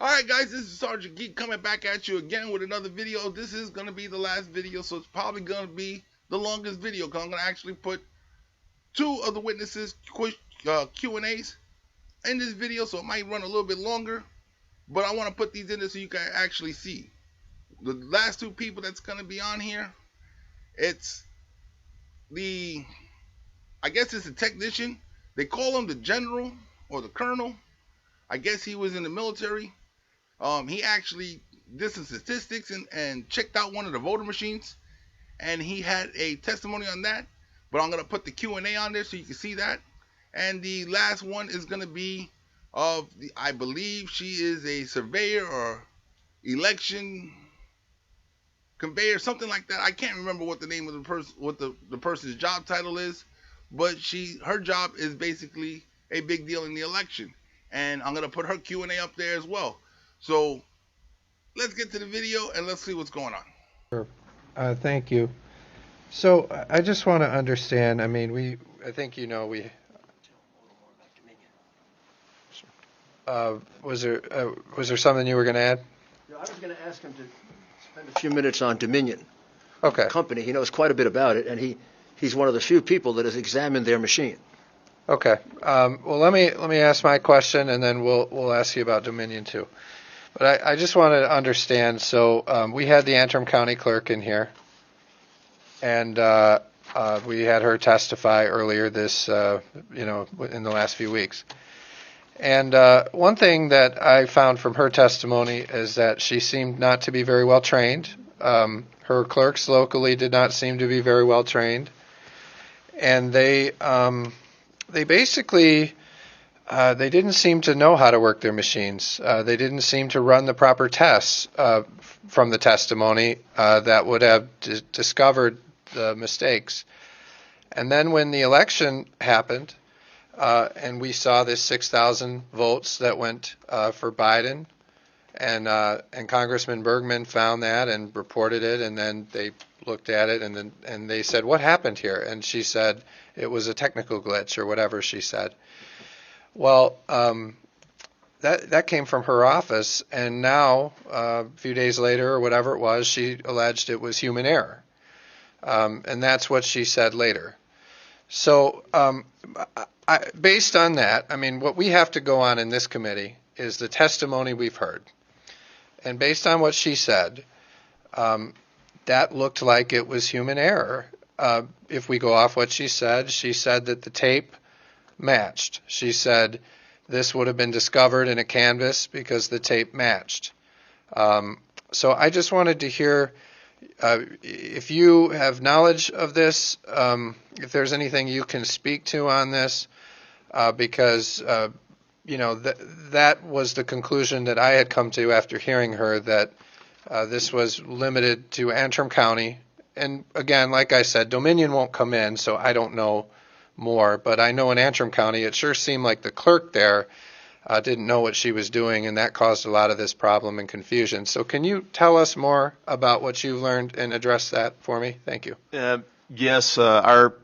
Alright guys, this is Sergeant Geek coming back at you again with another video. This is going to be the last video, so it's probably going to be the longest video because I'm going to actually put two of the witnesses' Q&As in this video, so it might run a little bit longer. But I want to put these in there so you can actually see. The last two people that's going to be on here, it's I guess it's a technician. They call him the general or the colonel. I guess he was in the military. He actually did some statistics and checked out one of the voter machines, and he had a testimony on that. But I'm gonna put the Q&A on there so you can see that. And the last one is gonna be I believe she is a surveyor or election conveyor, something like that. I can't remember what the name of the person, what the person's job title is, but her job is basically a big deal in the election. And I'm gonna put her Q&A up there as well. So let's get to the video and let's see what's going on. Sure. Thank you. So I just want to understand. I mean, I think we. Was there something you were going to add? Yeah, I was going to ask him to spend a few minutes on Dominion. Okay. The company. He knows quite a bit about it, and he's one of the few people that has examined their machine. Okay. Well, let me ask my question, and then we'll ask you about Dominion too. But I just wanted to understand. So we had the Antrim County Clerk in here, and we had her testify earlier this, in the last few weeks. And one thing that I found from her testimony is that she seemed not to be very well trained. Her clerks locally did not seem to be very well trained, and they basically they didn't seem to know how to work their machines. They didn't seem to run the proper tests from the testimony that would have discovered the mistakes. And then when the election happened, and we saw this 6,000 votes that went for Biden, and Congressman Bergman found that and reported it, and then they looked at it, and they said, "What happened here?" And she said it was a technical glitch or whatever she said. Well, that came from her office, and now a few days later or whatever it was, she alleged it was human error, and that's what she said later. So based on that, I mean, what we have to go on in this committee is the testimony we've heard. And based on what she said, that looked like it was human error. If we go off what she said that the tape matched. She said this would have been discovered in a canvas because the tape matched. So I just wanted to hear if you have knowledge of this, if there's anything you can speak to on this, because that was the conclusion that I had come to after hearing her, that this was limited to Antrim County. And again, like I said, Dominion won't come in, so I don't know more. But I know in Antrim County, it sure seemed like the clerk there didn't know what she was doing, and that caused a lot of this problem and confusion. So can you tell us more about what you learned and address that for me? Thank you. Yes, our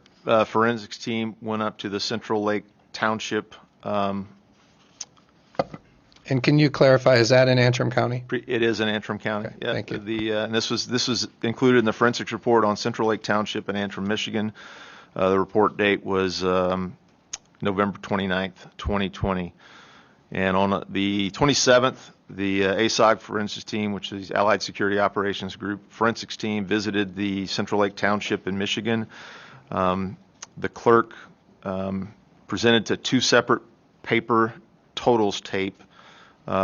forensics team went up to the Central Lake Township. And can you clarify, is that in Antrim County? It is in Antrim County. Okay, yeah, thank you. And this was included in the forensics report on Central Lake Township in Antrim, Michigan. The report date was November 29th, 2020. And on the 27th, the ASOG forensics team, which is the Allied Security Operations Group forensics team, visited the Central Lake Township in Michigan. The clerk presented to two separate paper totals tape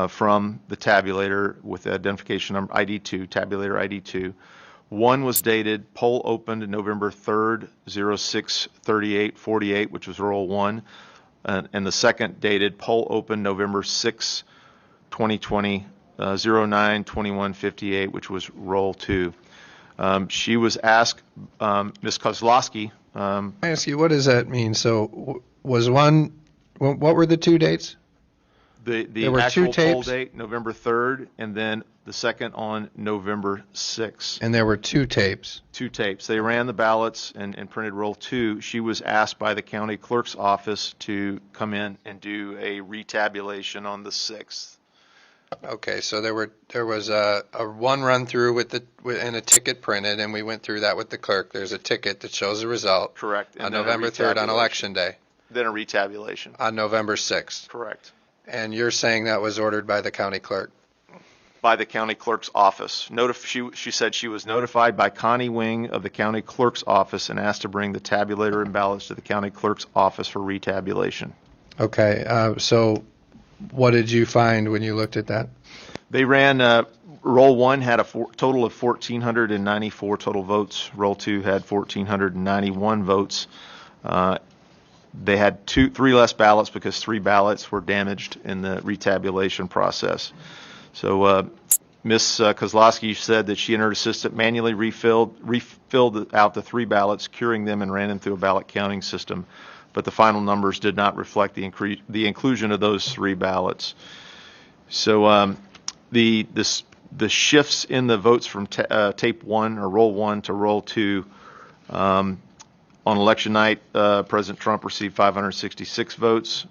from the tabulator with the identification number ID2, tabulator ID2. One was dated poll opened November 3rd, 06/38/48, which was roll 1. And the second dated poll open November 6, 2020, 09/21/58, which was roll 2. She was asked, Ms. Kozlowski. I ask you, what does that mean? So was one, what were the two dates? The actual poll date, November 3rd, and then the second on November 6th. And there were two tapes. Two tapes. They ran the ballots and printed roll 2. She was asked by the county clerk's office to come in and do a retabulation on the 6th. Okay, so there was a one run through and a ticket printed, and we went through that with the clerk. There's a ticket that shows the result Correct. And on then a November 3rd on retabulation. Election Day, Then a retabulation. on November 6th. Correct. And you're saying that was ordered by the county clerk? By the county clerk's office. She said she was notified by Connie Wing of the county clerk's office and asked to bring the tabulator and ballots to the county clerk's office for retabulation. Okay, so what did you find when you looked at that? They ran, roll one had a total of 1,494 total votes. Roll two had 1,491 votes. They had three less ballots because 3 ballots were damaged in the retabulation process. So Ms. Kozlowski said that she and her assistant manually refilled out the 3 ballots, curing them and ran them through a ballot counting system. But the final numbers did not reflect the inclusion of those 3 ballots. So the shifts in the votes from tape 1 or roll 1 to roll 2 on election night, President Trump received 566 votes.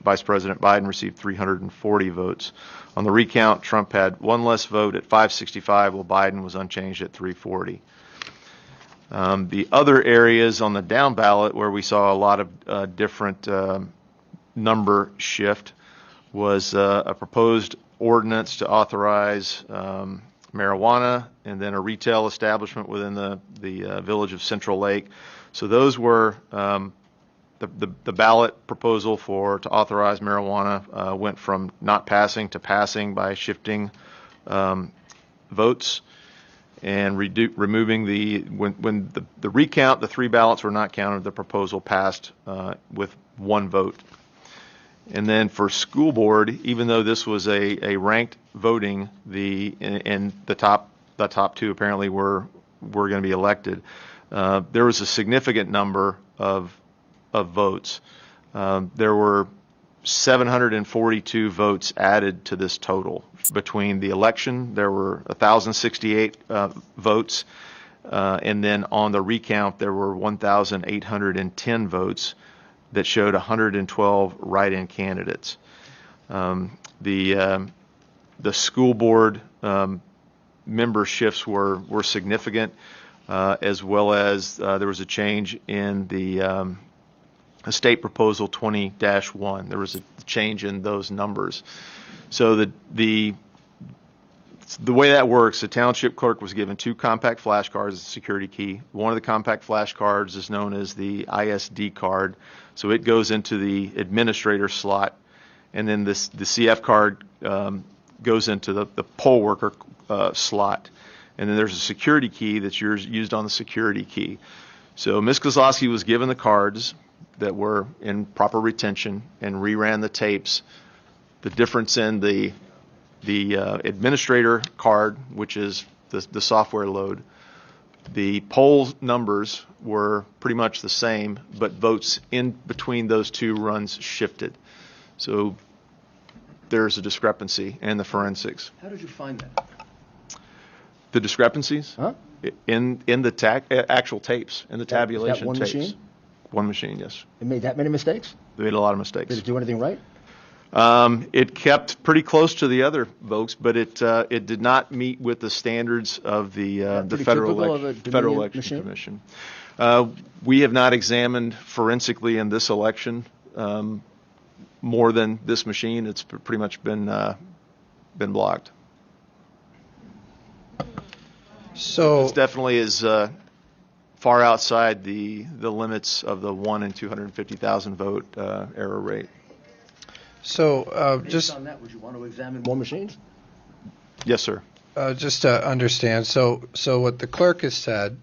Vice President Biden received 340 votes. On the recount, Trump had 1 less vote at 565, while Biden was unchanged at 340. The other areas on the down ballot where we saw a lot of different number shift was a proposed ordinance to authorize marijuana and then a retail establishment within the village of Central Lake. So those were the ballot proposal to authorize marijuana went from not passing to passing by shifting votes and removing when the recount, the 3 ballots were not counted, the proposal passed with 1 vote. And then for school board, even though this was a ranked voting, and the top 2 apparently were going to be elected, there was a significant number of votes. There were 742 votes added to this total. Between the election, there were 1,068 votes, and then on the recount, there were 1,810 votes that showed 112 write-in candidates. The school board member shifts were significant, as well as there was a change in the state proposal 20-1. There was a change in those numbers. So the way that works, the township clerk was given 2 compact flashcards as a security key. One of the compact flashcards is known as the ISD card, so it goes into the administrator slot, and then the CF card goes into the poll worker slot, and then there's a security key that's used on the security key. So Ms. Kozlowski was given the cards that were in proper retention and reran the tapes. The difference in the administrator card, which is the software load, the poll numbers were pretty much the same, but votes in between those 2 runs shifted. So there's a discrepancy in the forensics. How did you find that? The discrepancies? Huh? In the actual tapes, in the tabulation Is that one tapes. machine? One machine, yes. It made that many mistakes? They made a lot of mistakes. Did it do anything right? It kept pretty close to the other votes, but it did not meet with the standards of the Federal Election Commission. We have not examined forensically in this election more than this machine. It's pretty much been blocked. So It definitely is far outside the limits of the 1 in 250,000 vote error rate. So Based just on that, would you want to examine more machines? Yes, sir. just to understand, so what the clerk has said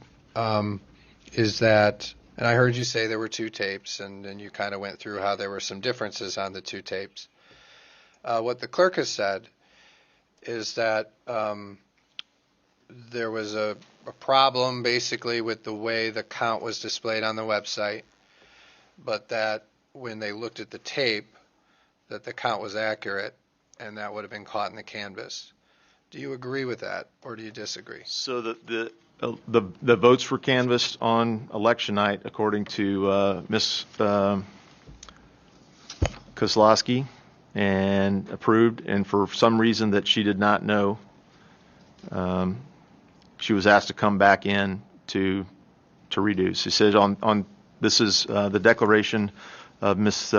is that, and I heard you say there were 2 tapes, and then you kind of went through how there were some differences on the 2 tapes. What the clerk has said is that there was a problem basically with the way the count was displayed on the website, but that when they looked at the tape, that the count was accurate, and that would have been caught in the canvas. Do you agree with that, or do you disagree? So the votes were canvassed on election night, according to Ms. Kozlowski. and approved, and for some reason that she did not know, she was asked to come back in to reduce. She said this is the declaration of Miss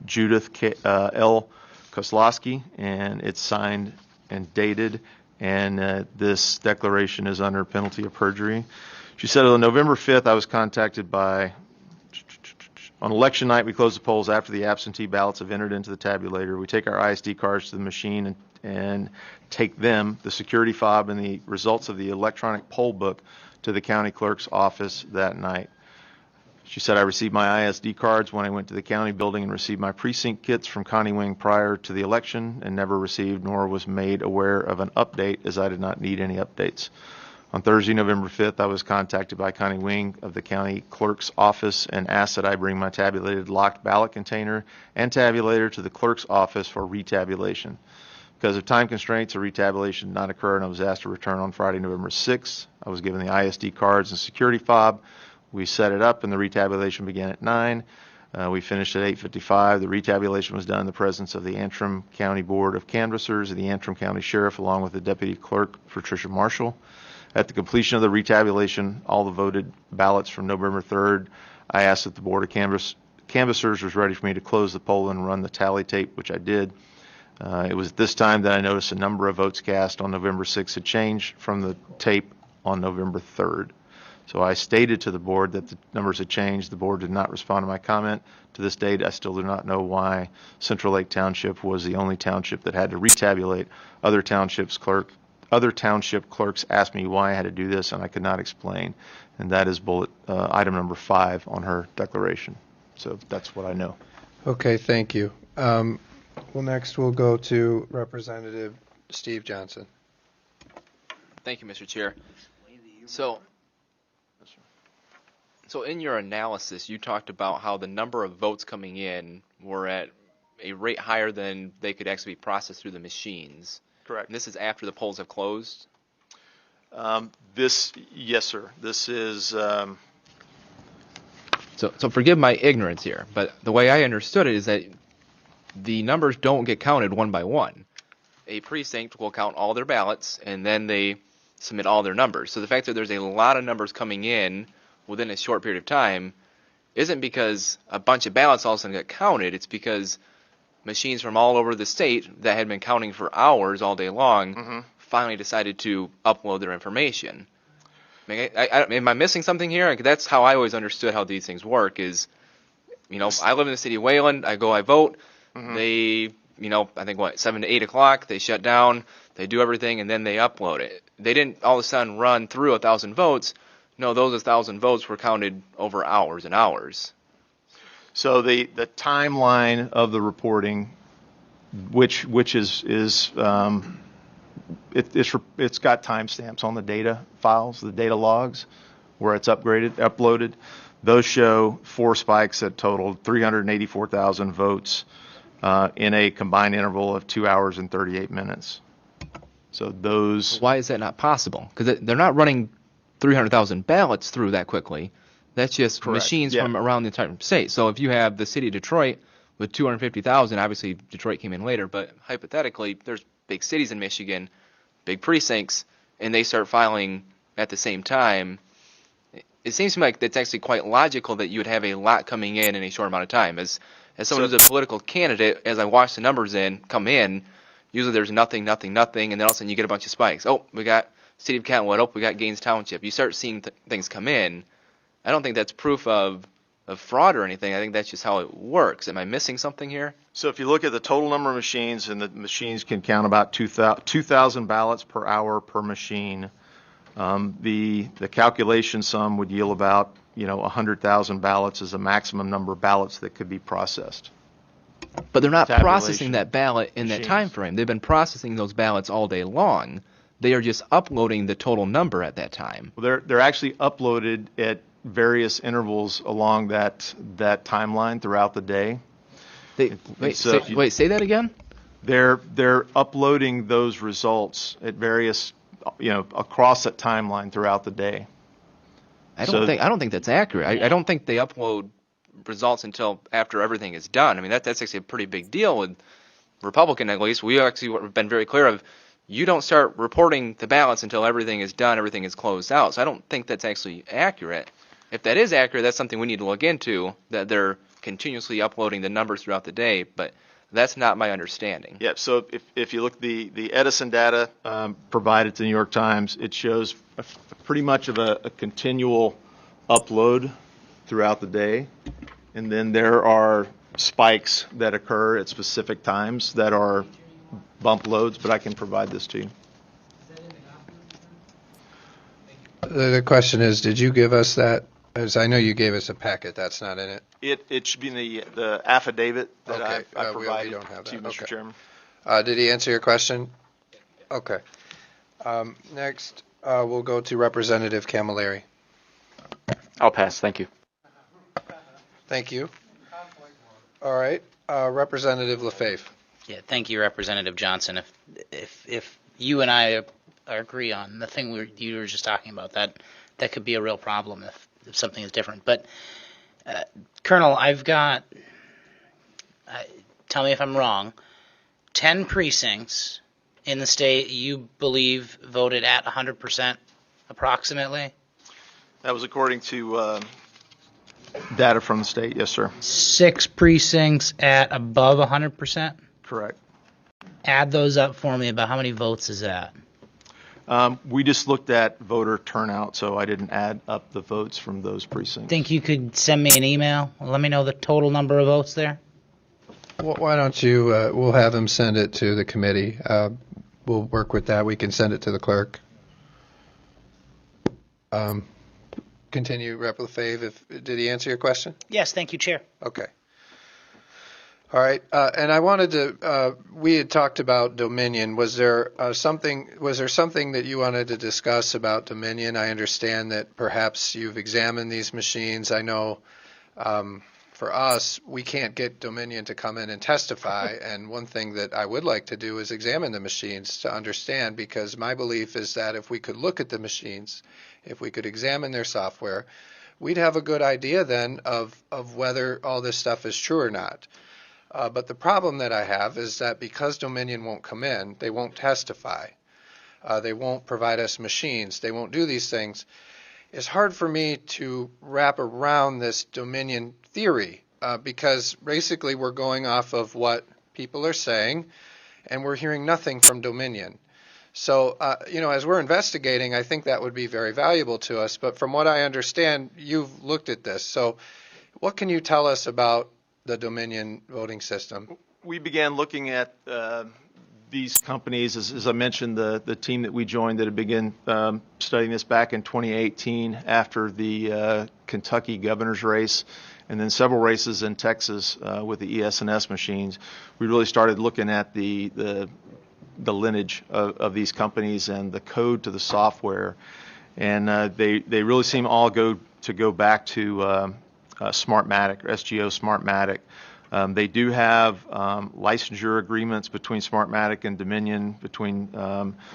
Judith L. Koslowski, and it's signed and dated, and this declaration is under penalty of perjury. She said on November 5th, I was contacted by, on election night, we close the polls after the absentee ballots have entered into the tabulator. We take our ISD cards to the machine and take them, the security fob, and the results of the electronic poll book to the county clerk's office that night. She said, I received my ISD cards when I went to the county building and received my precinct kits from Connie Wing prior to the election, and never received nor was made aware of an update, as I did not need any updates. On Thursday, November 5th, I was contacted by Connie Wing of the county clerk's office and asked that I bring my tabulated locked ballot container and tabulator to the clerk's office for retabulation. Because of time constraints, a retabulation did not occur, and I was asked to return on Friday, November 6th. I was given the ISD cards and security fob. We set it up, and the retabulation began at 9. We finished at 8:55. The retabulation was done in the presence of the Antrim County Board of Canvassers and the Antrim County Sheriff, along with the Deputy Clerk, Patricia Marshall. At the completion of the retabulation, all the voted ballots from November 3rd, I asked that the Board of Canvassers was ready for me to close the poll and run the tally tape, which I did. It was at this time that I noticed a number of votes cast on November 6th had changed from the tape on November 3rd. So I stated to the board that the numbers had changed. The board did not respond to my comment. To this date, I still do not know why Central Lake Township was the only township that had to retabulate. Other township clerks asked me why I had to do this, and I could not explain. And that is item number 5 on her declaration. So that's what I know. Okay, thank you. Well, next we'll go to Representative Steve Johnson. Thank you, Mr. Chair. So in your analysis, you talked about how the number of votes coming in were at a rate higher than they could actually be processed through the machines. Correct. And this is after the polls have closed? Yes, sir. This is... So forgive my ignorance here, but the way I understood it is that the numbers don't get counted one by one. A precinct will count all their ballots, and then they submit all their numbers. So the fact that there's a lot of numbers coming in within a short period of time isn't because a bunch of ballots all of a sudden got counted. It's because machines from all over the state that had been counting for hours all day long finally decided to upload their information. I mean, am I missing something here? That's how I always understood how these things work is, I live in the city of Wayland. I vote. They, I think 7 to 8 o'clock, they shut down, they do everything, and then they upload it. They didn't all of a sudden run through 1,000 votes. No, those 1,000 votes were counted over hours and hours. So the timeline of the reporting, which is it's got timestamps on the data files, the data logs, where it's uploaded. Those show 4 spikes that totaled 384,000 votes in a combined interval of 2 hours and 38 minutes. So those. Why is that not possible? Because they're not running 300,000 ballots through that quickly. That's just Correct. machines Yeah. from around the entire state. So if you have the city of Detroit with 250,000, obviously Detroit came in later, but hypothetically, there's big cities in Michigan, big precincts, and they start filing at the same time. It seems to me like it's actually quite logical that you would have a lot coming in a short amount of time. As someone who's a political candidate, as I watch the numbers come in, usually there's nothing, and then all of a sudden you get a bunch of spikes. Oh, we got City of Kentwood. Oh, we got Gaines Township. You start seeing things come in. I don't think that's proof of fraud or anything. I think that's just how it works. Am I missing something here? So if you look at the total number of machines, and the machines can count about 2,000 ballots per hour per machine, the calculation sum would yield about 100,000 ballots is the maximum number of ballots that could be processed. But they're not Tabulation processing that ballot in that machines. time frame. They've been processing those ballots all day long. They are just uploading the total number at that time. Well, they're actually uploaded at various intervals along that timeline throughout the day. Say that again? They're uploading those results at various across that timeline throughout the day. I don't think that's accurate. I don't think they upload results until after everything is done. I mean that's actually a pretty big deal with Republican at least, we actually have been very clear of, you don't start reporting the ballots until everything is done, everything is closed out. So I don't think that's actually accurate. If that is accurate, that's something we need to look into, that they're continuously uploading the numbers throughout the day, but that's not my understanding. Yeah, so if you look the Edison data provided to the New York Times, it shows pretty much of a continual upload throughout the day. And then there are spikes that occur at specific times that are bump loads, but I can provide this to you. The question is, did you give us that? As I know you gave us a packet. That's not in it. It should be in the affidavit that Okay. I We provided don't have to you, that. Mr. Okay. Chairman. Did he answer your question? Okay. Next, we'll go to Representative Camilleri. I'll pass. Thank you. Thank you. All right. Representative Lefebvre. Yeah, thank you, Representative Johnson. If you and I agree on the thing you were just talking about, that could be a real problem if something is different. But Colonel, I've got. Tell me if I'm wrong. 10 precincts in the state you believe voted at 100% approximately. That was according to data from the state. Yes, sir. 6 precincts at above 100%. Correct. Add those up for me. About how many votes is that? We just looked at voter turnout, so I didn't add up the votes from those precincts. Think you could send me an email? Let me know the total number of votes there. Why don't you? We'll have him send it to the committee. We'll work with that. We can send it to the clerk. Continue, Rep. Lefebvre. Did he answer your question? Yes, thank you, Chair. Okay. All right. And I wanted to. We had talked about Dominion. Was there something that you wanted to discuss about Dominion? I understand that perhaps you've examined these machines. I know. For us, we can't get Dominion to come in and testify, and one thing that I would like to do is examine the machines to understand, because my belief is that if we could look at the machines, if we could examine their software, we'd have a good idea then of whether all this stuff is true or not. But the problem that I have is that because Dominion won't come in, they won't testify, they won't provide us machines, they won't do these things. It's hard for me to wrap around this Dominion theory because basically we're going off of what people are saying and we're hearing nothing from Dominion. So, as we're investigating, I think that would be very valuable to us. But from what I understand, you've looked at this. So what can you tell us about the Dominion voting system? We began looking at these companies, as I mentioned, the team that we joined that had begun studying this back in 2018 after the Kentucky governor's race, and then several races in Texas with the ES&S machines. We really started looking at the lineage of these companies and the code to the software, and they really seem all go back to Smartmatic, or SGO Smartmatic. They do have licensure agreements between Smartmatic and Dominion, between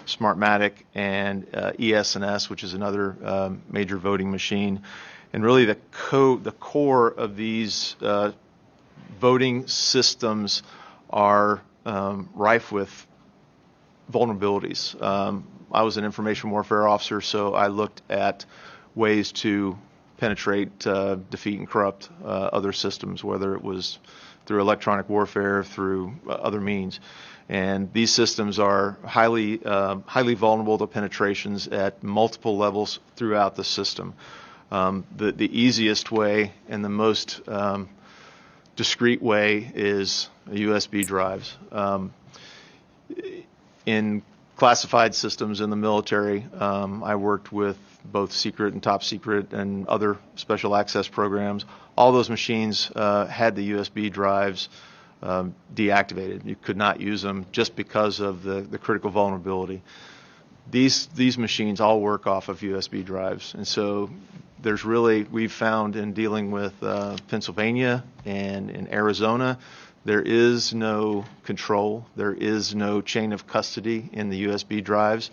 Smartmatic and ES&S, which is another major voting machine. And really the core of these voting systems are rife with vulnerabilities. I was an information warfare officer, so I looked at ways to penetrate, defeat, and corrupt other systems, whether it was through electronic warfare, through other means. And these systems are highly vulnerable to penetrations at multiple levels throughout the system. The easiest way and the most discreet way is USB drives. In classified systems in the military, I worked with both secret and top secret and other special access programs. All those machines had the USB drives deactivated. You could not use them just because of the critical vulnerability. These machines all work off of USB drives, and so we've found in dealing with Pennsylvania and in Arizona, there is no control, there is no chain of custody in the USB drives.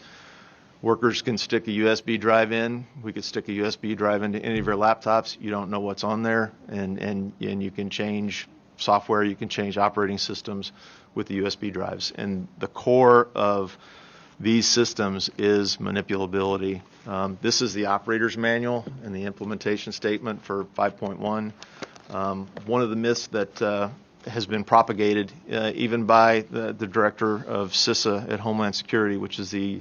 Workers can stick a USB drive in. We could stick a USB drive into any of your laptops. You don't know what's on there, and you can change software. You can change operating systems with the USB drives. And the core of these systems is manipulability. This is the operator's manual and the implementation statement for 5.1. One of the myths that has been propagated even by the director of CISA at Homeland Security, which is the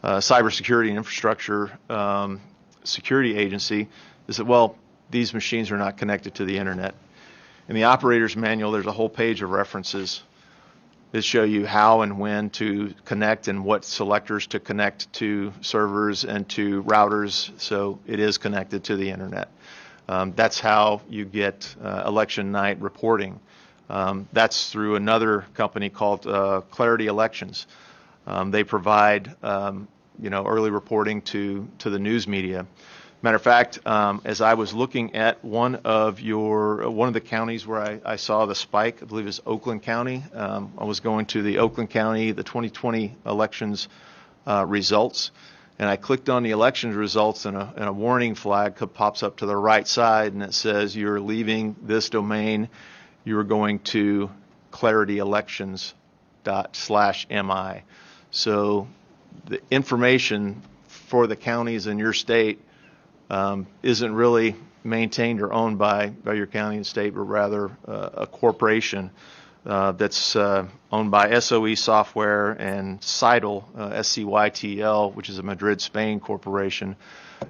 Cybersecurity and Infrastructure Security Agency, is that, well, these machines are not connected to the internet. In the operator's manual, there's a whole page of references that show you how and when to connect and what selectors to connect to servers and to routers, so it is connected to the internet. That's how you get election night reporting. That's through another company called Clarity Elections. They provide early reporting to the news media. Matter of fact, as I was looking at one of the counties where I saw the spike, I believe it's Oakland County. I was going to the Oakland County, the 2020 elections results, and I clicked on the elections results, and a warning flag pops up to the right side, and it says, "You're leaving this domain. You are going to clarityelections./mi." So the information for the counties in your state isn't really maintained or owned by your county and state, but rather a corporation that's owned by SOE Software and Scytl, SCYTL, which is a Madrid, Spain corporation.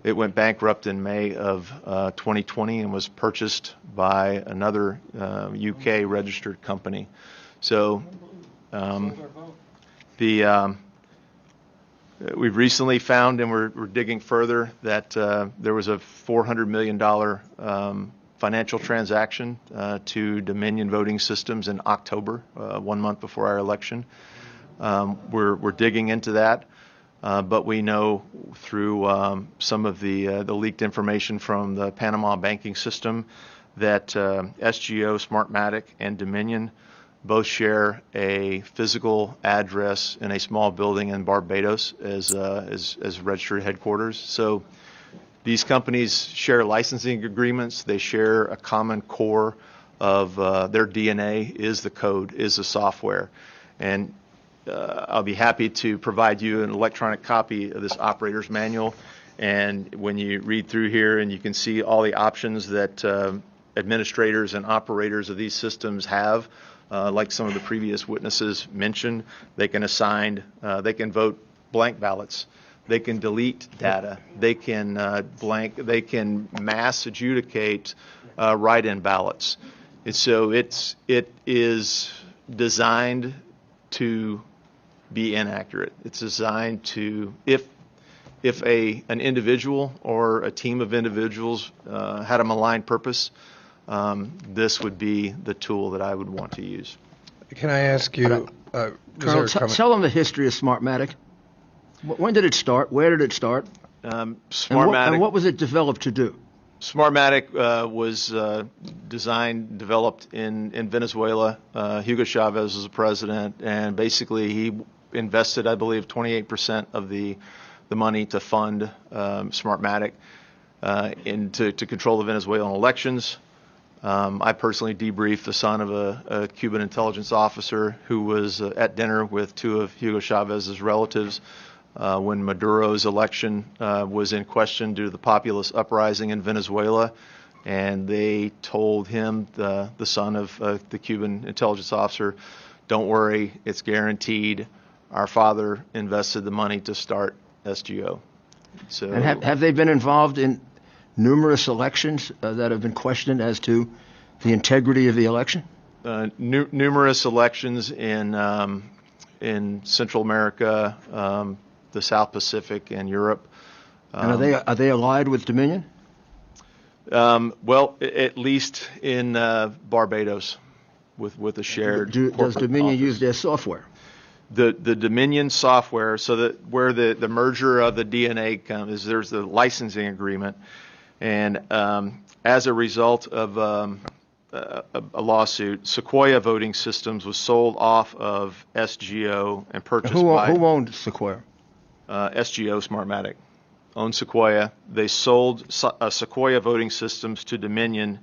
It went bankrupt in May of 2020 and was purchased by another UK registered company. So we've recently found, and we're digging further, that there was a $400 million financial transaction to Dominion Voting Systems in October, 1 month before our election. We're digging into that, but we know through some of the leaked information from the Panama banking system that SGO, Smartmatic, and Dominion both share a physical address in a small building in Barbados as registered headquarters. So these companies share licensing agreements. They share a common core of their DNA is the code, is the software. And I'll be happy to provide you an electronic copy of this operator's manual. And when you read through here, and you can see all the options that administrators and operators of these systems have, like some of the previous witnesses mentioned, they can vote blank ballots. They can delete data. They can They can mass adjudicate write-in ballots. And so it is designed to be inaccurate. It's designed to, if an individual or a team of individuals had a malign purpose, this would be the tool that I would want to use. Can I ask you, Colonel, tell them the history of Smartmatic. When did it start? Where did it start? Smartmatic. And what was it developed to do? Smartmatic was developed in Venezuela. Hugo Chavez was the president, and basically he invested, I believe, 28% of the money to fund Smartmatic to control the Venezuelan elections. I personally debriefed the son of a Cuban intelligence officer who was at dinner with two of Hugo Chavez's relatives when Maduro's election was in question due to the populist uprising in Venezuela. And they told him, the son of the Cuban intelligence officer, "Don't worry, it's guaranteed. Our father invested the money to start SGO." So, and have they been involved in numerous elections that have been questioned as to the integrity of the election? Numerous elections in Central America, the South Pacific, and Europe. And are they allied with Dominion? Well, at least in Barbados, with a shared. Does Dominion use their software? The Dominion software, so that where the merger of the DNA comes, is there's the licensing agreement. And as a result of a lawsuit, Sequoia Voting Systems was sold off of SGO and purchased by... Who owned Sequoia? SGO, Smartmatic, owned Sequoia. They sold Sequoia Voting Systems to Dominion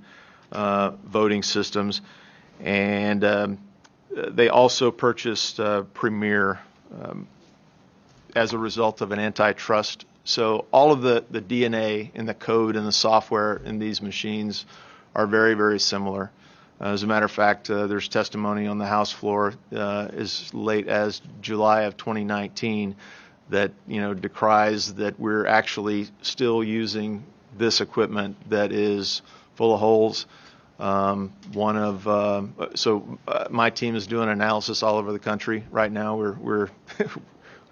Voting Systems. And they also purchased Premier as a result of an antitrust. So all of the DNA and the code and the software in these machines are very, very similar. As a matter of fact, there's testimony on the House floor as late as July of 2019 that decries that we're actually still using this equipment that is full of holes. My team is doing analysis all over the country right now. We're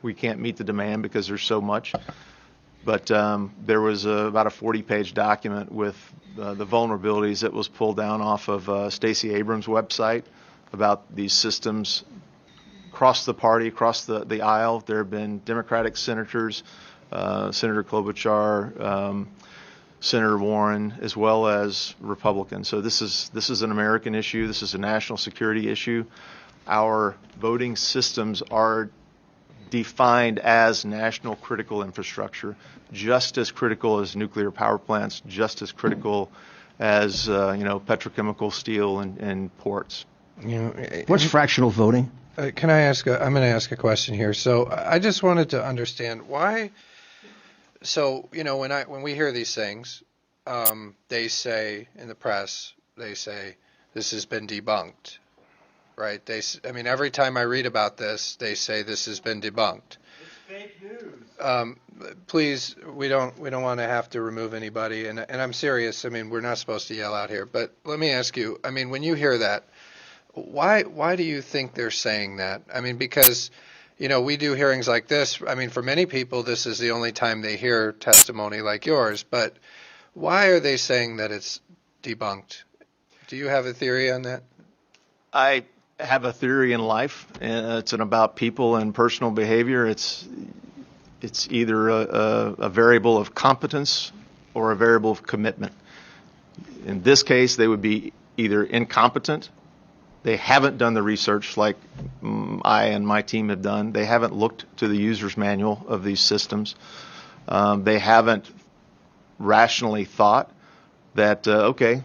we can't meet the demand because there's so much. But there was about a 40-page document with the vulnerabilities that was pulled down off of Stacey Abrams' website about these systems across the party, across the aisle. There have been Democratic senators, Senator Klobuchar, Senator Warren, as well as Republicans. So this is an American issue. This is a national security issue. Our voting systems are defined as national critical infrastructure, just as critical as nuclear power plants, just as critical as petrochemical steel and ports. What's fractional voting? Can I ask? I'm going to ask a question here. So I just wanted to understand why. So when we hear these things, they say in the press, they say this has been debunked. Right? Every time I read about this, they say this has been debunked. It's fake news. Please, we don't want to have to remove anybody, and I'm serious. We're not supposed to yell out here, but let me ask you. When you hear that, why do you think they're saying that? Because we do hearings like this. For many people, this is the only time they hear testimony like yours. But why are they saying that it's debunked? Do you have a theory on that? I have a theory in life, and it's about people and personal behavior. It's either a variable of competence or a variable of commitment. In this case, they would be either incompetent. They haven't done the research like I and my team have done. They haven't looked to the user's manual of these systems. They haven't rationally thought that,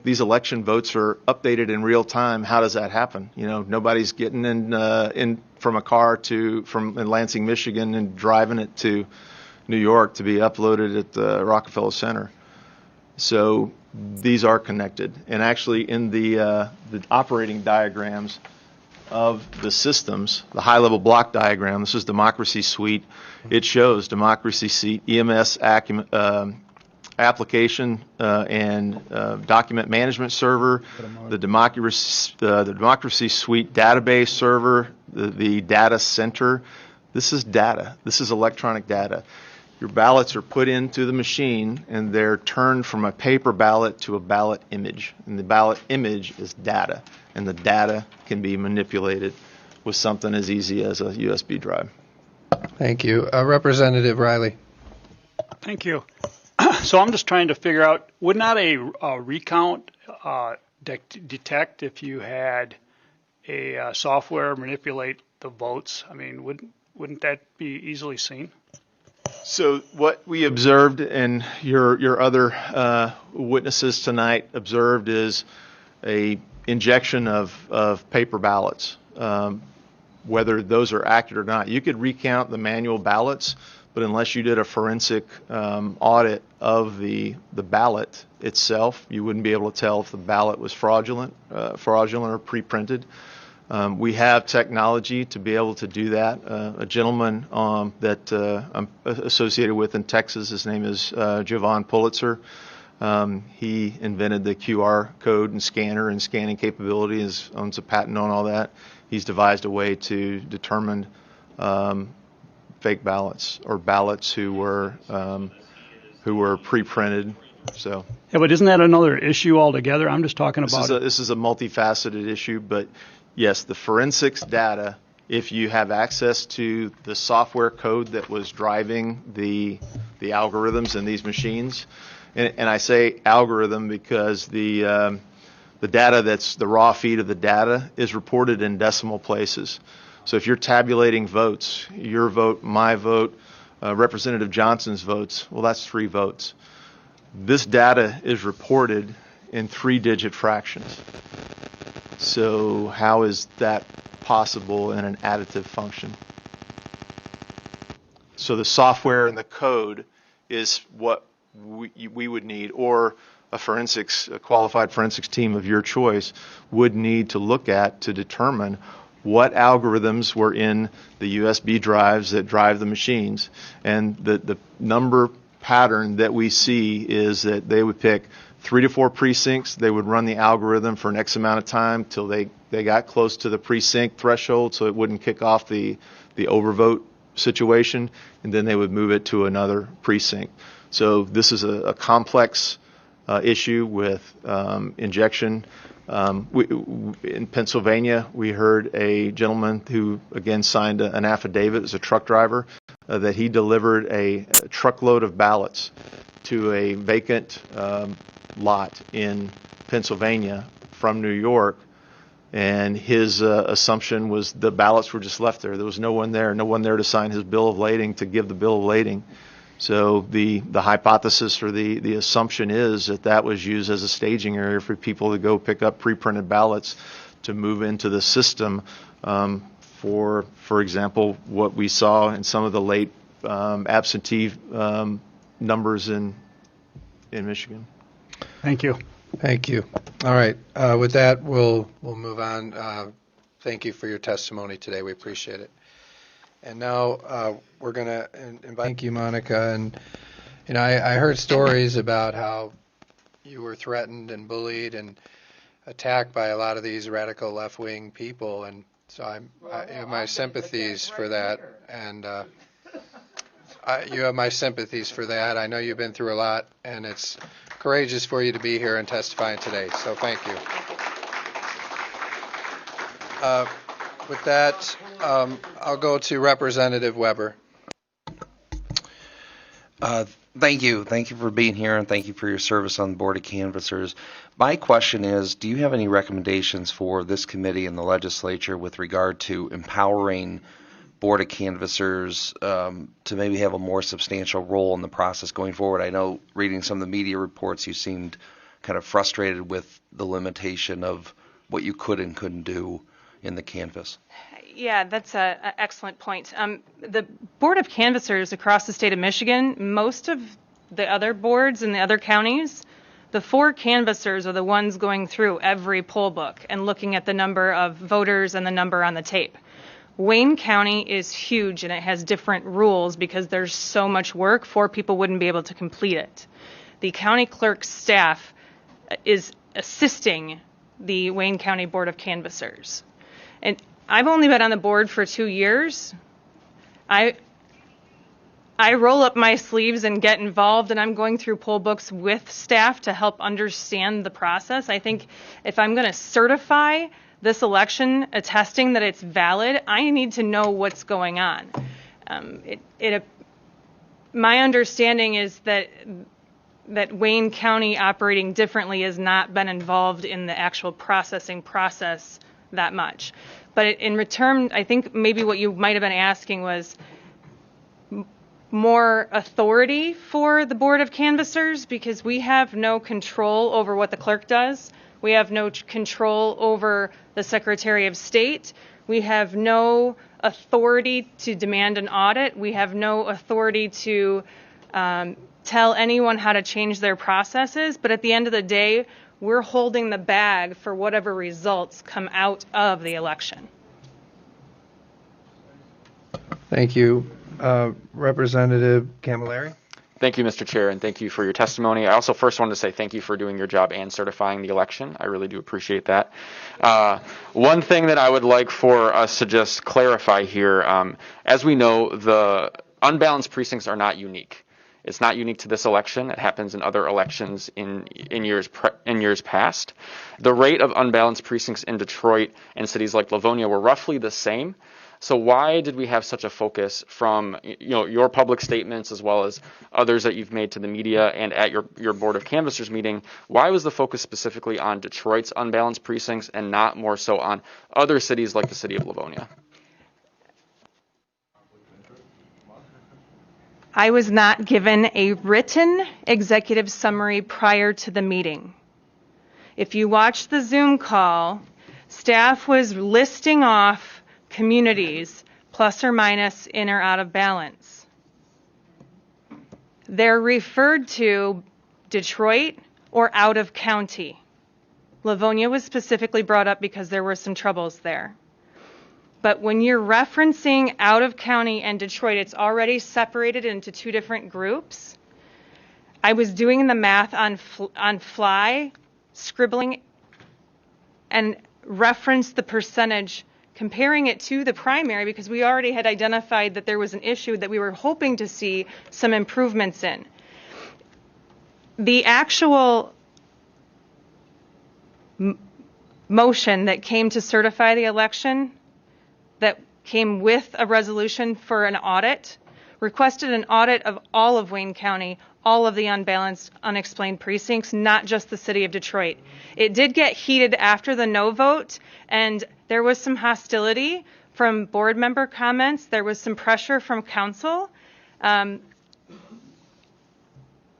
these election votes are updated in real time. How does that happen? Nobody's getting in from a car from Lansing, Michigan, and driving it to New York to be uploaded at the Rockefeller Center. So these are connected. And actually in the operating diagrams of the systems, the high-level block diagram, this is Democracy Suite. It shows Democracy Suite, EMS application and document management server, the Democracy Suite database server, the data center. This is data. This is electronic data. Your ballots are put into the machine, and they're turned from a paper ballot to a ballot image. And the ballot image is data, and the data can be manipulated with something as easy as a USB drive. Thank you. Representative Riley. Thank you. So I'm just trying to figure out, would not a recount detect if you had a software manipulate the votes? Wouldn't that be easily seen? So what we observed, and your other witnesses tonight observed, is a injection of paper ballots. Whether those are accurate or not, you could recount the manual ballots, but unless you did a forensic audit of the ballot itself, you wouldn't be able to tell if the ballot was fraudulent or pre-printed. We have technology to be able to do that. A gentleman that I'm associated with in Texas, his name is Javon Pulitzer. He invented the QR code and scanner and scanning capability, owns a patent on all that. He's devised a way to determine fake ballots or ballots who were pre-printed. So yeah, but isn't that another issue altogether? I'm just talking about this is a multifaceted issue, but yes, the forensics data, if you have access to the software code that was driving the algorithms in these machines, and I say algorithm because the data that's the raw feed of the data is reported in decimal places. So if you're tabulating votes, your vote, my vote, Representative Johnson's votes, well, that's 3 votes. This data is reported in 3-digit fractions. So how is that possible in an additive function? So the software and the code is what we would need, or a qualified forensics team of your choice would need to look at to determine what algorithms were in the USB drives that drive the machines. And the number pattern that we see is that they would pick 3 to 4 precincts. They would run the algorithm for an X amount of time till they got close to the precinct threshold so it wouldn't kick off the overvote situation, and then they would move it to another precinct. So this is a complex issue with injection. In Pennsylvania, we heard a gentleman who, again, signed an affidavit as a truck driver that he delivered a truckload of ballots to a vacant lot in Pennsylvania from New York, and his assumption was the ballots were just left there. There was no one there to sign his bill of lading, to give the bill of lading. So the hypothesis or the assumption is that was used as a staging area for people to go pick up pre-printed ballots to move into the system. For example, what we saw in some of the late absentee numbers in Michigan. Thank you. Thank you. All right. With that, we'll move on. Thank you for your testimony today. We appreciate it. And now we're going to invite. Thank you, Monica. And I heard stories about how you were threatened and bullied and attacked by a lot of these radical left-wing people, and so I have my sympathies for that. And you have my sympathies for that. I know you've been through a lot, and it's courageous for you to be here and testifying today. So thank you. With that, I'll go to Representative Weber. Thank you. Thank you for being here, and thank you for your service on the Board of Canvassers. My question is, do you have any recommendations for this committee and the legislature with regard to empowering Board of Canvassers to maybe have a more substantial role in the process going forward? I know reading some of the media reports, you seemed kind of frustrated with the limitation of what you could and couldn't do in the canvass. Yeah, that's an excellent point. The Board of Canvassers across the state of Michigan, most of the other boards in the other counties, the 4 canvassers are the ones going through every poll book and looking at the number of voters and the number on the tape. Wayne County is huge, and it has different rules because there's so much work. 4 people wouldn't be able to complete it. The county clerk's staff is assisting the Wayne County Board of Canvassers. And I've only been on the board for 2 years. I roll up my sleeves and get involved, and I'm going through poll books with staff to help understand the process. I think if I'm going to certify this election, attesting that it's valid, I need to know what's going on. My understanding is that Wayne County operating differently has not been involved in the actual processing process that much. But in return, I think maybe what you might have been asking was more authority for the Board of Canvassers, because we have no control over what the clerk does. We have no control over the Secretary of State. We have no authority to demand an audit. We have no authority to tell anyone how to change their processes. But at the end of the day, we're holding the bag for whatever results come out of the election. Thank you. Representative Camilleri. Thank you, Mr. Chair, and thank you for your testimony. I also first wanted to say thank you for doing your job and certifying the election. I really do appreciate that. One thing that I would like for us to just clarify here, as we know, the unbalanced precincts are not unique. It's not unique to this election. It happens in other elections in years past. The rate of unbalanced precincts in Detroit and cities like Livonia were roughly the same. So why did we have such a focus from your public statements as well as others that you've made to the media and at your Board of Canvassers meeting? Why was the focus specifically on Detroit's unbalanced precincts and not more so on other cities like the city of Livonia? I was not given a written executive summary prior to the meeting. If you watch the Zoom call, staff was listing off communities plus or minus in or out of balance. They're referred to Detroit or out of county. Livonia was specifically brought up because there were some troubles there. But when you're referencing out of county and Detroit, it's already separated into two different groups. I was doing the math on fly, scribbling, and referenced the percentage, comparing it to the primary because we already had identified that there was an issue that we were hoping to see some improvements in. The actual motion that came to certify the election, that came with a resolution for an audit, requested an audit of all of Wayne County, all of the unbalanced, unexplained precincts, not just the city of Detroit. It did get heated after the no vote, and there was some hostility from board member comments. There was some pressure from council.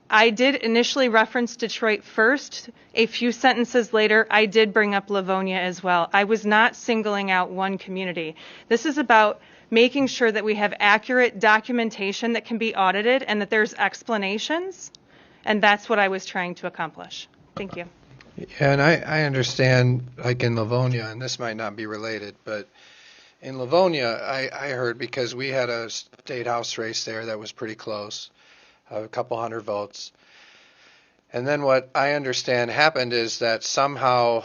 I did initially reference Detroit first. A few sentences later, I did bring up Livonia as well. I was not singling out one community. This is about making sure that we have accurate documentation that can be audited and that there's explanations, and that's what I was trying to accomplish. Thank you. Yeah, and I understand, like in Livonia, and this might not be related, but in Livonia, I heard because we had a state house race there that was pretty close, a couple hundred votes. And then what I understand happened is that somehow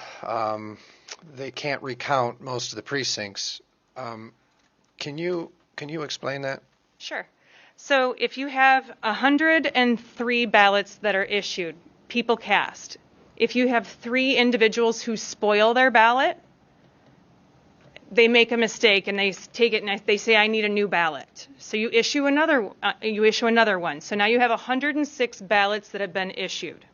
they can't recount most of the precincts. Can you explain that? Sure. So if you have 103 ballots that are issued, people cast. If you have 3 individuals who spoil their ballot, they make a mistake and they take it and they say, I need a new ballot. So you issue another one. So now you have 106 ballots that have been issued.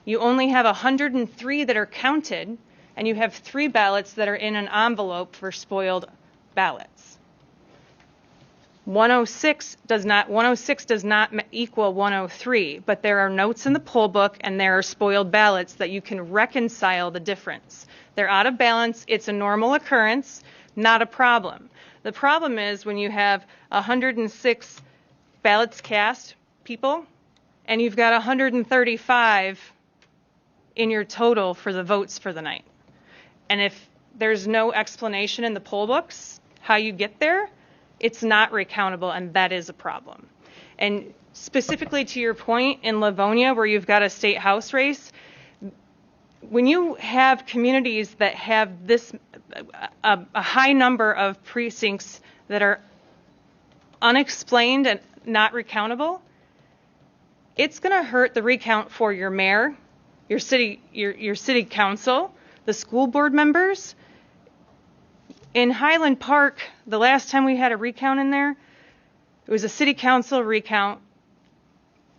You only have 103 that are counted, and you have 3 ballots that are in an envelope for spoiled ballots. 106 does not equal 103, but there are notes in the poll book and there are spoiled ballots that you can reconcile the difference. They're out of balance. It's a normal occurrence, not a problem. The problem is when you have 106 ballots cast, people, and you've got 135 in your total for the votes for the night. And if there's no explanation in the poll books how you get there, it's not recountable, and that is a problem. And specifically to your point in Livonia, where you've got a state house race, when you have communities that have this a high number of precincts that are unexplained and not recountable, it's going to hurt the recount for your mayor, your city council, the school board members. In Highland Park, the last time we had a recount in there, it was a city council recount,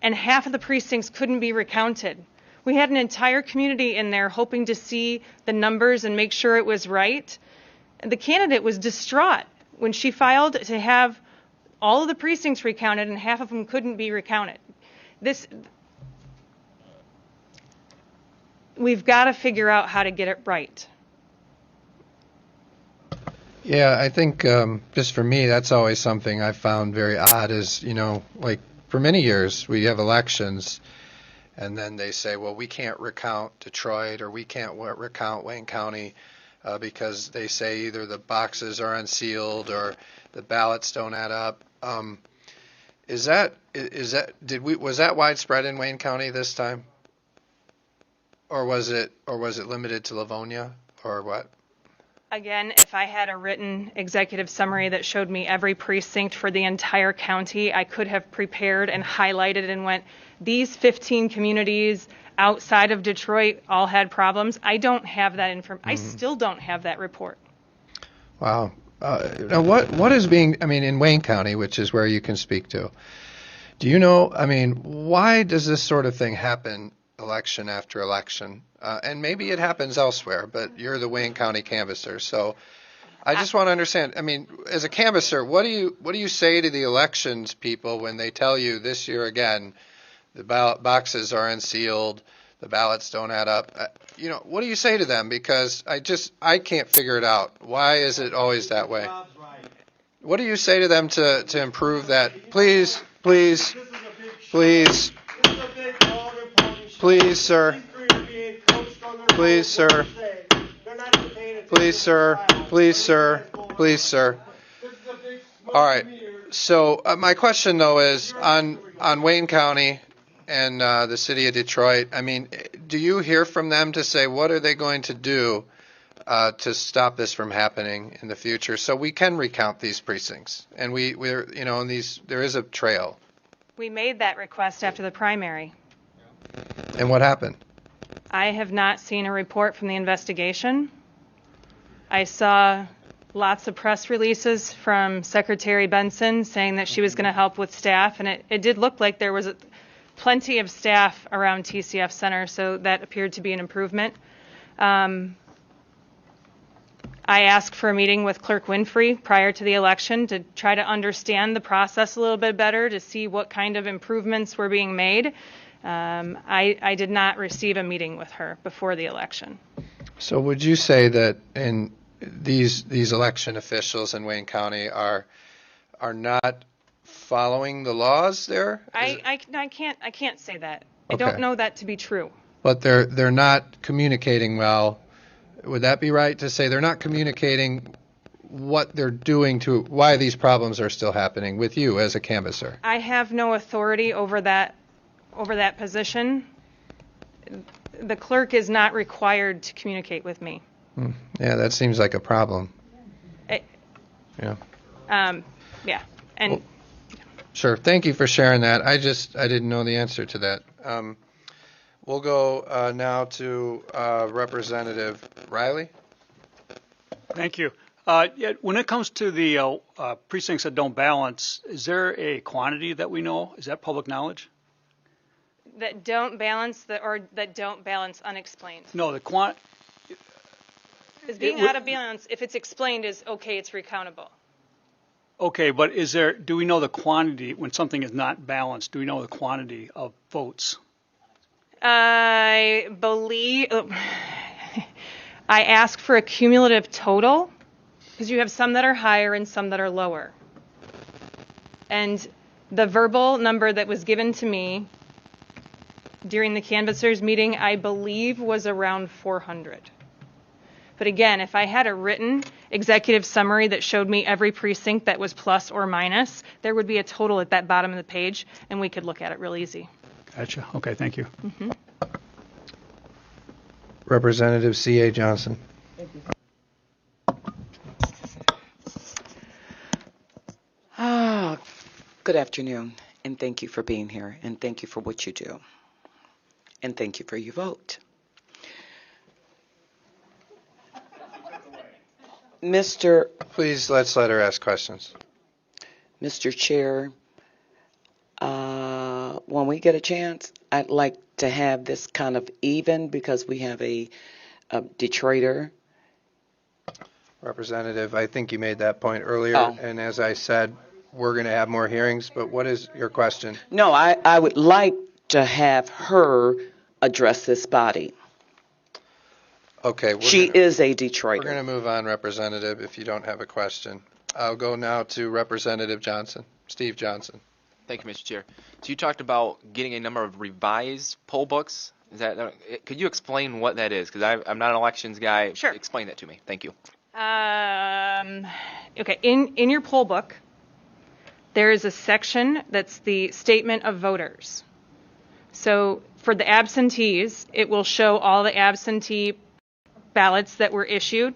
and half of the precincts couldn't be recounted. We had an entire community in there hoping to see the numbers and make sure it was right. And the candidate was distraught when she filed to have all of the precincts recounted and half of them couldn't be recounted. We've got to figure out how to get it right. Yeah, I think just for me, that's always something I found very odd is, like for many years we have elections and then they say, well, we can't recount Detroit or we can't recount Wayne County because they say either the boxes are unsealed or the ballots don't add up. Was that widespread in Wayne County this time? Or was it limited to Livonia or what? Again, if I had a written executive summary that showed me every precinct for the entire county, I could have prepared and highlighted and went, these 15 communities outside of Detroit all had problems. I don't have that information. I still don't have that report. Wow. Now what is being, in Wayne County, which is where you can speak to, do you know, why does this sort of thing happen election after election? And maybe it happens elsewhere, but you're the Wayne County canvasser. So I just want to understand, as a canvasser, what do you say to the elections people when they tell you this year again, the ballot boxes are unsealed, the ballots don't add up. What do you say to them? Because I can't figure it out. Why is it always that way? What do you say to them to improve that? Please, please, please, please, sir. Please, sir. Please, sir. Please, sir. Please, sir. All right. So my question, though, is on Wayne County and the city of Detroit. I mean, do you hear from them to say what are they going to do to stop this from happening in the future, so we can recount these precincts and we're in these there is a trail? We made that request after the primary. And what happened? I have not seen a report from the investigation. I saw lots of press releases from Secretary Benson saying that she was going to help with staff, and it did look like there was plenty of staff around TCF Center, so that appeared to be an improvement. I asked for a meeting with Clerk Winfrey prior to the election to try to understand the process a little bit better, to see what kind of improvements were being made. I did not receive a meeting with her before the election. So would you say that in these election officials in Wayne County are not following the laws there? I can't say that. I Okay. don't know that to be true. But they're not communicating well. Would that be right to say they're not communicating what they're doing to why these problems are still happening with you as a canvasser? I have no authority over that position. The clerk is not required to communicate with me. Yeah, that seems like a problem. Yeah. Yeah. And Well, sure. Thank you for sharing that. I didn't know the answer to that. We'll go now to Representative Riley. Thank you. When it comes to the precincts that don't balance, is there a quantity that we know? Is that public knowledge? that don't balance or that don't balance unexplained. No, Because being out of balance, if it's explained, is okay, it's recountable. Okay, but do we know the quantity, when something is not balanced, do we know the quantity of votes? I believe, I ask for a cumulative total, because you have some that are higher and some that are lower. And the verbal number that was given to me during the canvassers meeting, I believe was around 400. But again, if I had a written executive summary that showed me every precinct that was plus or minus, there would be a total at that bottom of the page, and we could look at it real easy. Gotcha. Okay, thank you. Mm-hmm. Representative C.A. Johnson. Thank you. Good afternoon, and thank you for being here, and thank you for what you do, and thank you for your vote. Please, let's let her ask questions. Mr. Chair, when we get a chance, I'd like to have this kind of even because we have a Detroiter. Representative, I think you made that point earlier, and as I said, we're going to have more hearings, but what is your question? No, I would like to have her address this body. Okay. She is a Detroiter. We're going to move on, Representative, if you don't have a question. I'll go now to Representative Johnson, Steve Johnson. Thank you, Mr. Chair. So you talked about getting a number of revised poll books. Could you explain what that is? Because I'm not an elections guy. Sure. Explain that to me. Thank you. Okay, in your poll book, there is a section that's the statement of voters. So for the absentees, it will show all the absentee ballots that were issued,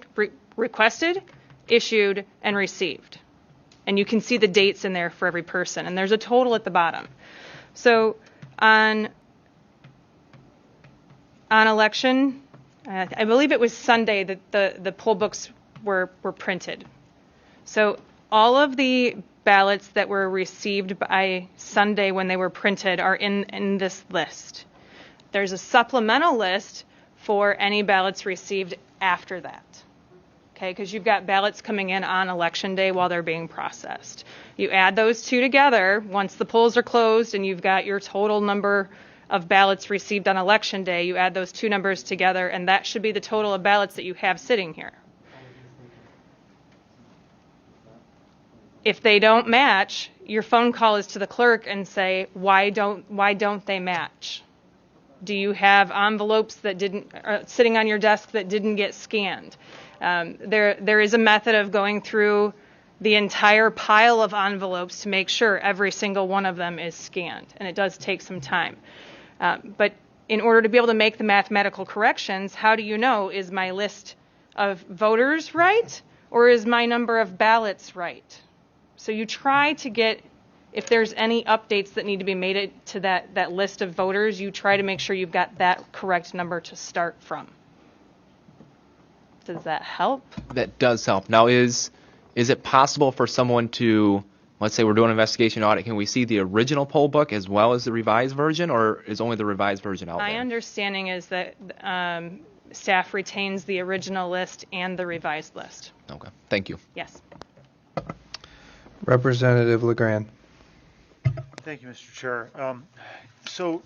requested, issued, and received. And you can see the dates in there for every person. And there's a total at the bottom. So on election, I believe it was Sunday that the poll books were printed. So all of the ballots that were received by Sunday when they were printed are in this list. There's a supplemental list for any ballots received after that. Okay, because you've got ballots coming in on election day while they're being processed. You add those two together once the polls are closed and you've got your total number of ballots received on election day. You add those two numbers together, and that should be the total of ballots that you have sitting here. If they don't match, your phone call is to the clerk and say, why don't they match? Do you have envelopes that didn't sitting on your desk that didn't get scanned? There is a method of going through the entire pile of envelopes to make sure every single one of them is scanned, and it does take some time. But in order to be able to make the mathematical corrections, how do you know, is my list of voters right, or is my number of ballots right? So you try to get, if there's any updates that need to be made to that list of voters, you try to make sure you've got that correct number to start from. Does that help? That does help. Now, is it possible for someone to, let's say we're doing an investigation audit, can we see the original poll book as well as the revised version, or is only the revised version out there? My understanding is that staff retains the original list and the revised list. Okay, thank you. Yes. Representative LeGrand. Thank you, Mr. Chair. So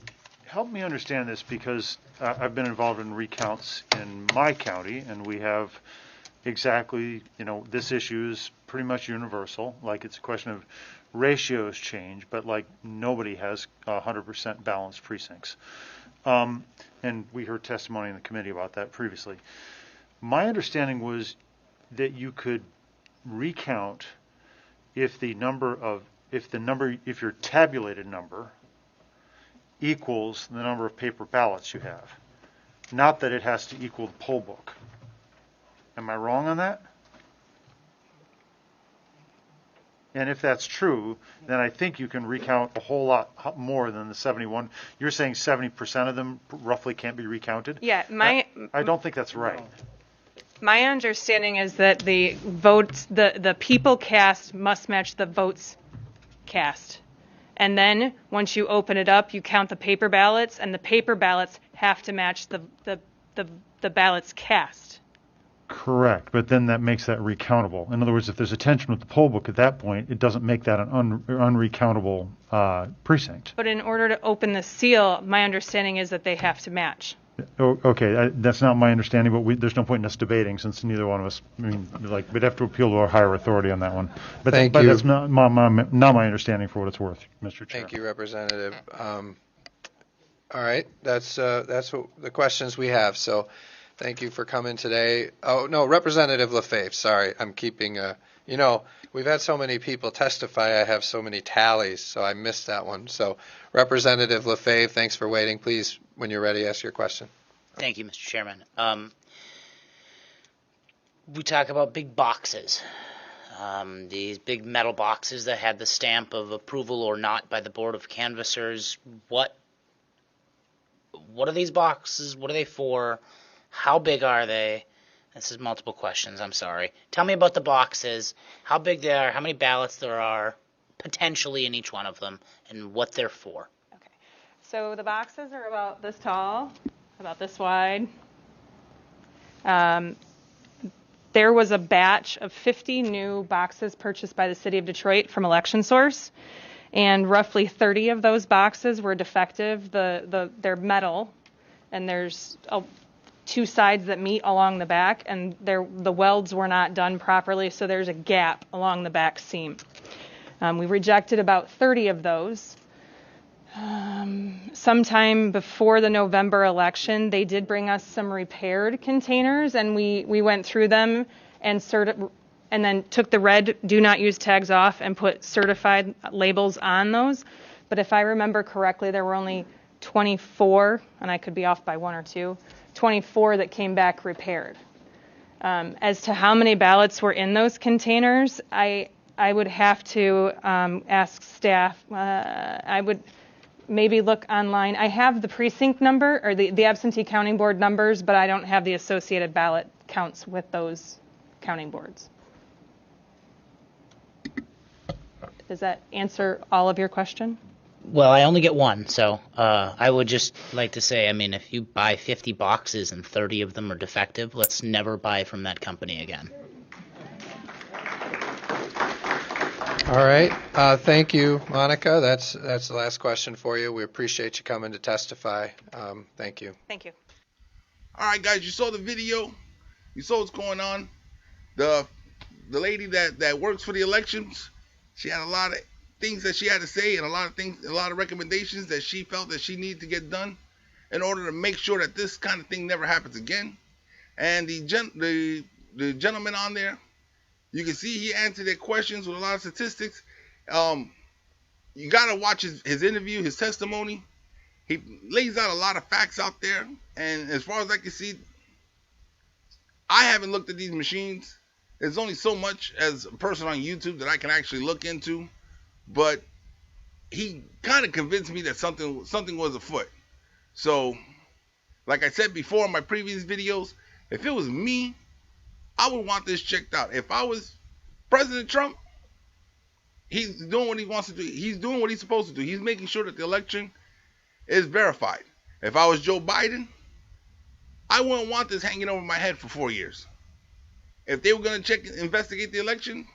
help me understand this, because I've been involved in recounts in my county, and we have exactly, this issue is pretty much universal. Like, it's a question of ratios change, but like nobody has 100% balanced precincts. And we heard testimony in the committee about that previously. My understanding was that you could recount if your tabulated number equals the number of paper ballots you have, not that it has to equal the poll book. Am I wrong on that? And if that's true, then I think you can recount a whole lot more than the 71. You're saying 70% of them roughly can't be recounted? Yeah, I don't think that's right. My understanding is that the votes, the people cast must match the votes cast. And then once you open it up, you count the paper ballots, and the paper ballots have to match the ballots cast. Correct, but then that makes that recountable. In other words, if there's a tension with the poll book at that point, it doesn't make that an unrecountable precinct. But in order to open the seal, my understanding is that they have to match. Okay, that's not my understanding, but there's no point in us debating, since neither one of us, we'd have to appeal to our higher authority on that one. But Thank you. That's not my understanding, for what it's worth, Mr. Chair. Thank you, Representative. All right, that's what the questions we have. So thank you for coming today. Oh, no, Representative Lefebvre, sorry. I'm keeping, we've had so many people testify. I have so many tallies, so I missed that one. So Representative Lefebvre, thanks for waiting. Please, when you're ready, ask your question. Thank you, Mr. Chairman. We talk about big boxes. These big metal boxes that had the stamp of approval or not by the Board of Canvassers. What are these boxes? What are they for? How big are they? This is multiple questions, I'm sorry. Tell me about the boxes, how big they are, how many ballots there are potentially in each one of them, and what they're for. Okay. So the boxes are about this tall, about this wide. There was a batch of 50 new boxes purchased by the City of Detroit from Election Source, and roughly 30 of those boxes were defective. They're metal, and there's two sides that meet along the back, and the welds were not done properly, so there's a gap along the back seam. We rejected about 30 of those. Sometime before the November election, they did bring us some repaired containers, and we went through them and then took the red do not use tags off and put certified labels on those. But if I remember correctly, there were only 24, and I could be off by 1 or 2, 24 that came back repaired. As to how many ballots were in those containers, I would have to ask staff. I would maybe look online. I have the precinct number or the absentee counting board numbers, but I don't have the associated ballot counts with those counting boards. Does that answer all of your question? Well, I only get one, so I would just like to say, if you buy 50 boxes and 30 of them are defective, let's never buy from that company again. All right. Thank you, Monica. That's the last question for you. We appreciate you coming to testify. Thank you. Thank you. All right, guys, you saw the video. You saw what's going on. The lady that works for the elections, she had a lot of things that she had to say and a lot of recommendations that she felt that she needed to get done in order to make sure that this kind of thing never happens again. And the gentleman on there, you can see he answered their questions with a lot of statistics. You got to watch his interview, his testimony. He lays out a lot of facts out there. And as far as I can see, I haven't looked at these machines. There's only so much as a person on YouTube that I can actually look into. But he kind of convinced me that something was afoot. So, like I said before in my previous videos, if it was me, I would want this checked out. If I was President Trump, he's doing what he wants to do. He's doing what he's supposed to do. He's making sure that the election is verified. If I was Joe Biden, I wouldn't want this hanging over my head for 4 years. If they were going to investigate the election,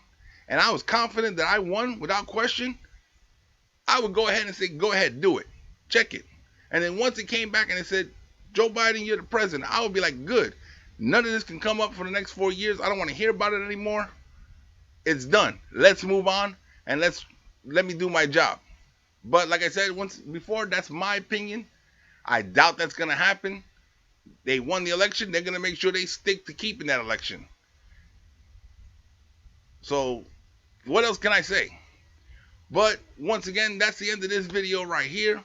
and I was confident that I won without question, I would go ahead and say, go ahead, do it. Check it. And then once it came back and it said, Joe Biden, you're the president, I would be like, good. None of this can come up for the next 4 years. I don't want to hear about it anymore. It's done. Let's move on and let me do my job. But like I said once before, that's my opinion. I doubt that's going to happen. They won the election. They're going to make sure they stick to keeping that election. So what else can I say? But once again, that's the end of this video right here.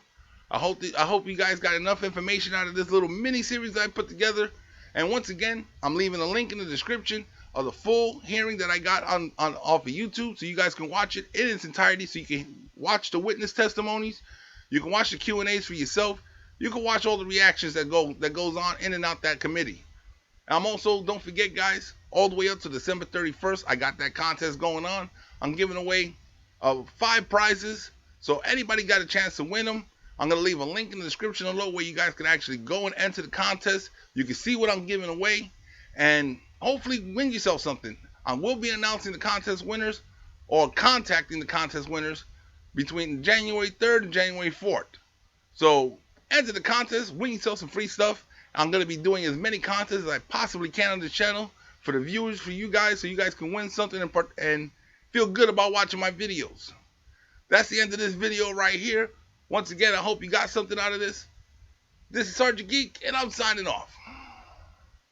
I hope you guys got enough information out of this little mini series I put together. And once again, I'm leaving a link in the description of the full hearing that I got on off of YouTube, so you guys can watch it in its entirety. So you can watch the witness testimonies, you can watch the Q&As for yourself, you can watch all the reactions that goes on in and out that committee. I'm also, don't forget guys, all the way up to December 31st, I got that contest going on. I'm giving away 5 prizes, so anybody got a chance to win them. I'm going to leave a link in the description below where you guys can actually go and enter the contest. You can see what I'm giving away and hopefully win yourself something. I will be announcing the contest winners or contacting the contest winners between January 3rd and January 4th. So enter the contest, win yourself some free stuff. I'm going to be doing as many contests as I possibly can on this channel for the viewers, for you guys, so you guys can win something and feel good about watching my videos. That's the end of this video right here. Once again, I hope you got something out of this. This is Sergeant Geek, and I'm signing off.